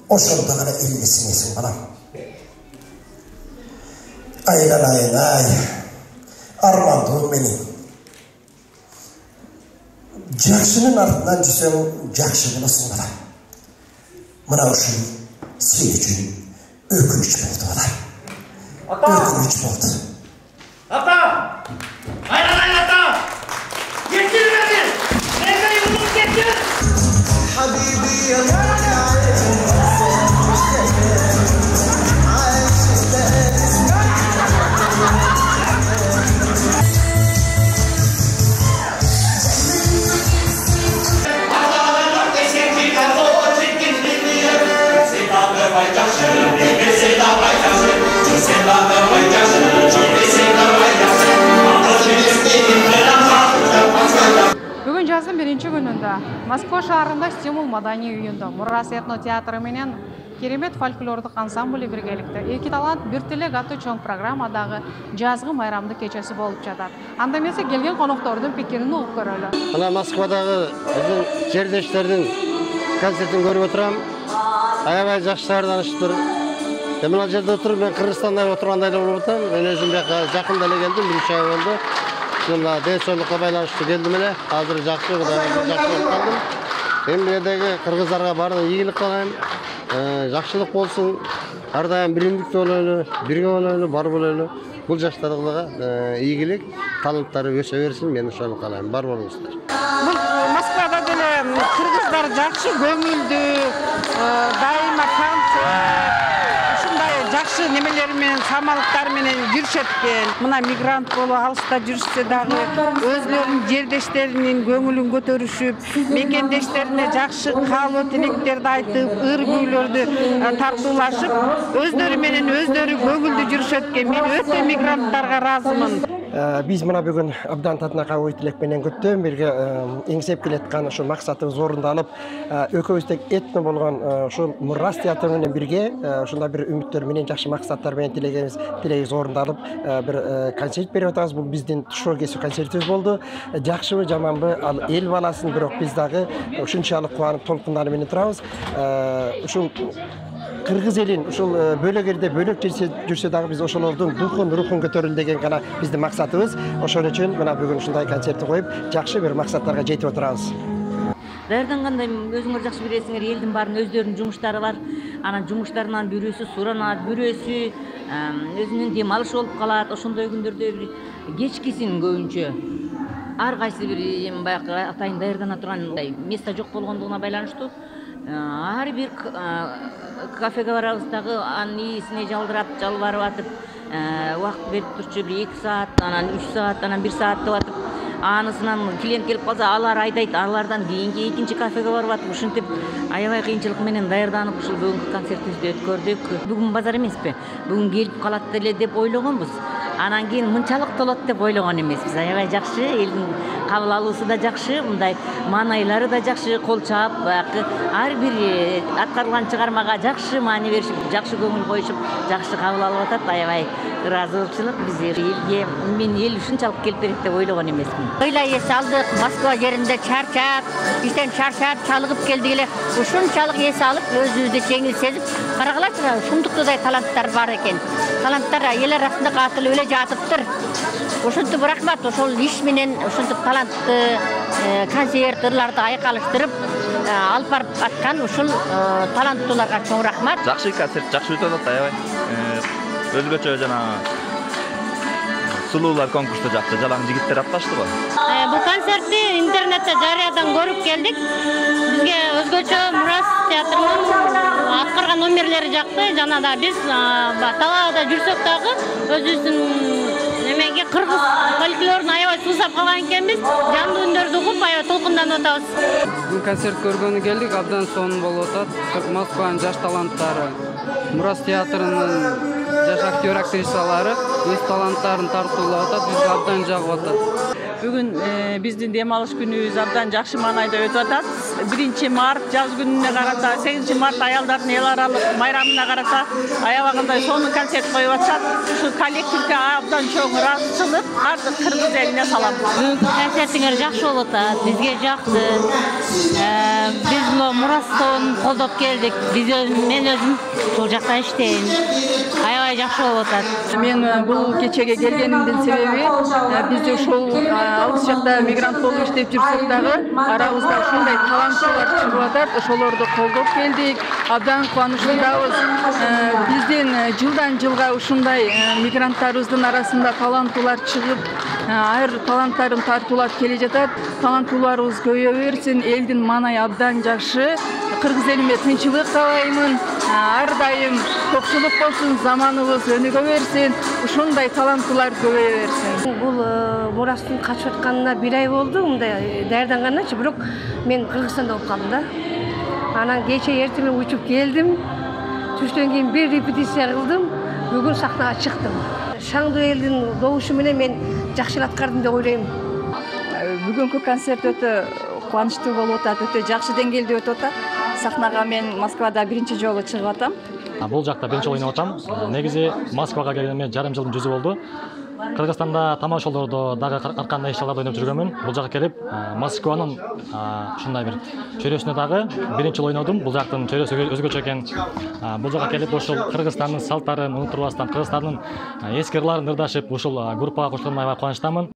Oşolda gana ilmesinesin balam. Aylanayın ay. Armandığım benim. Jakşının ardından cüsem jakşı bulasın balam. Mına uşun, sen üçün ökünüç oldu balam. Ata! Ökünüç oldu. Ata! Aylanayın ata! Getir beni! Nerede yolunu getir? Habibi yanına. Бүгін жаздың бірінші күнінде Москва шаарында Стимул Madani үйінде Мурас этно театры менен керемет фольклордық ансамблі біргелікті. Екі талант бір тілек атты чоң программадағы жазғы майрамды кечесі болып жатады. Анда месе келген қонақтардың пикирін оқып көрелі. Ана Москвадағы біздің жердештердің концертін көріп отырам. Аябай жақсы танышып тұр. Мына жерде отырып, мен Қырғызстанда отырғандай болып отырмын. Мен өзім жақында эле келдім, бірінші ай болды. Мына денсаулыққа байланышты келдім эле. Азыр жақсы болып қалдым. Мемлекеттегі қырғыздарға барлығына ийгилик каалайм. Жақсылық болсын. Ардайым биримдикте болойлу, бирге болойлу, бар болойлу. Бул жаштардагыларга ийгилик, таланттары өсө берсин. Мен ошону каалайм. Бар болуңуздар. Москвада деле кыргыздар жакшы көңүлдүү, дайыма концерт, ушундай жакшы немелер менен, самалыктар менен жүрүшөт экен. Мына мигрант болуп алыста жүрүшсө дагы өзлөрүнүн жердештеринин көңүлүн көтөрүшүп, мекендештерине жакшы каалоо тилектерди айтып, ыр күүлөрдү тартуулашып, өздөрү менен өздөрү көңүлдүү жүрүшөт экен. Мен өтө мигранттарга ыраазымын. Biz мына бүгін абдан татынакай ой тилек менен көптөн бирге эңсеп келаткан ошол максатыбыз орундалып, экөөбүздө этно болгон ушул Мурас театры менен бирге ушундай бир үмүттөр менен жакшы максаттар менен тилегибиз орундалып, бир концерт берип атабыз. Бул биздин тушоо кесүү концертибиз болду. Жакшыбы, жаманбы, ал эл баласын, бирок биз дагы ушунчалык кубанып толкундары менен турабыз. Ушул Кыргыз элин ушул бөлөгөрдө бөлөк жүрсө дагы биз ошолордун рухун көтөрүлү деген гана биздин максатыбыз. Ошон үчүн мына бүгүн ушундай концертти коюп, жакшы бир максаттарга жетип отурабыз. Даярдангандай өзүңөр жакшы билесиңер, элдин баардын өздөрүнүн жумуштары бар. Анан жумуштарынан бирөөсү суранат, бирөөсү өзүнүн дем алышы болуп калат. Ошондой күндөрдө бир кечкисин көбүнчө ар кайсы бир баягы атайын даярдана турган место жок болгондугуна байланыштуу ар бир кафеге барабыз дагы анын ээсине жалбарып атып, убакыт берип турчу, 2 саат, анан 3 саат, анан 1 саат деп атып, анысынан клиент келип калса, алар айдайт, алардан кийинки экинчи кафеге барып атып, ушинтип аябай кыйынчылык менен даярданып ушул бүгүнкү концертибизди өткөрдүк. Бүгүн базар эмеспи? Бүгүн келип калат эле деп ойлогонбуз. Анан кийин мынчалык толот деп ойлогон эмеспиз. Аябай жакшы, элдин кабыл алуусу да жакшы, мындай маанайлары да жакшы, кол чаап, ар бир аткарылган чыгармага жакшы маани беришип, жакшы көңүл коюшуп, жакшы кабыл алып атат. Аябай ыраазычылык. Биз элге мен эл ушунчалык келип берет деп ойлогон эмесмин. Ойлой эс алдык, Москва жеринде чарчап, бизден чарчап, чалыгып келдик эле. Ушунчалык эс алып, өзүбүздү жеңил сезип, карагалачы, ушундуктудай таланттар бар экен. Таланттар эл арасында катылып эле жатыптыр. Ушинтип рахмат, ошол иш менен ушинтип талантты концерт ырларды айкалыштырып алып барып аткан ушул таланттууларга чоң рахмат. Жакшы концерт, жакшы өтүп атат аябай. Өзгөчө жанагы сулуулар конкурсу жакты, жалаң жигиттер катнашты го. Бул концертти интернетте жарыядан көрүп келдик. Бизге өзгөчө Мурас театрынын аткарган номерлери жакты. Жана да биз талаада жүрсөк дагы өзүбүздүн немеге кыргыз фольклорун аябай суусап калган экенбиз. Жандуу үндөрдү угуп аябай толкунданып атабыз. Бул концерт көргөнү келдик, абдан сонун болуп атат. Москванын жаш таланттары, Мурас театрынын жаш актер актрисалары өз таланттарын тартуулап атат, бизге абдан жагып атат. Бүгүн биздин дем алыш күнүбүз абдан жакшы маанайда өтүп атат. 1 март жаз күнүнө карата, 8 март аялдардын эл аралык майрамына карата аябагандай сонун концерт коюп атышат. Ушу коллективге абдан чоң ыраазычылык, бардык кыргыз элине салам. Бүгүнкү концертиңер жакшы болуп атат, бизге жакты. Биз мына Мурастон колдоп келдик. Мен өзүм бул жакта иштейм. Аябай жакшы болуп атат. Мен бул кечеге келгенимдин себеби бизде ушул алыс жакта мигрант болуп иштеп жүрсөк дагы арабызда ушундай таланттуулар чыгып атат. Ошолорду колдоп келдик. Абдан кубанычтабыз. Биздин жылдан жылга ушундай мигранттарыбыздын арасында таланттуулар чыгып, айыр таланттарын тартуулап келе жатат. Таланттууларыбыз көбөйө берсин. Элдин маанайы абдан жакшы. Кыргыз элиме тынччылык каалаймын. Ар дайым токчулук болсун, заманыбыз өнүгө берсин. Ушундай таланттуулар көбөйө берсин. Бул Мурастын качып атканына 1 ай болду, мындай даярданганчы, бирок мен Кыргызстанда болуп калдым да. Анан кече эртең учуп келдим. Түштөн кийин бир репетиция кылдым. Бүгүн сахнага чыктым. Шаңдуу элдин добушу менен мен жакшы аткардым деп ойлойм. Бүгүнкү концерт өтө кубанычтуу болуп атат, өтө жакшы деңгээлде өтүп атат. Сахнага мен Москвада 1 жолу чыгып атам. Бул жакта 1 жолу ойноп атам. Негизи Москвага келгениме жарым жылдын жүзү болду. Кыргызстанда тамашалоодо дагы ар кандай иш-чараларда ойноп жүргөнмүн. Бул жакка келип, Москванын ушундай бир чөйрөсүнө дагы 1 жолу ойнодум. Бул жактын чөйрөсү өзгөчө экен. Бул жакка келип ушул Кыргызстандын салттарын унутпастан, Кыргызстандын эски ырларын ырдашып, ушул группага кошулганыма аябай кубанычтамын.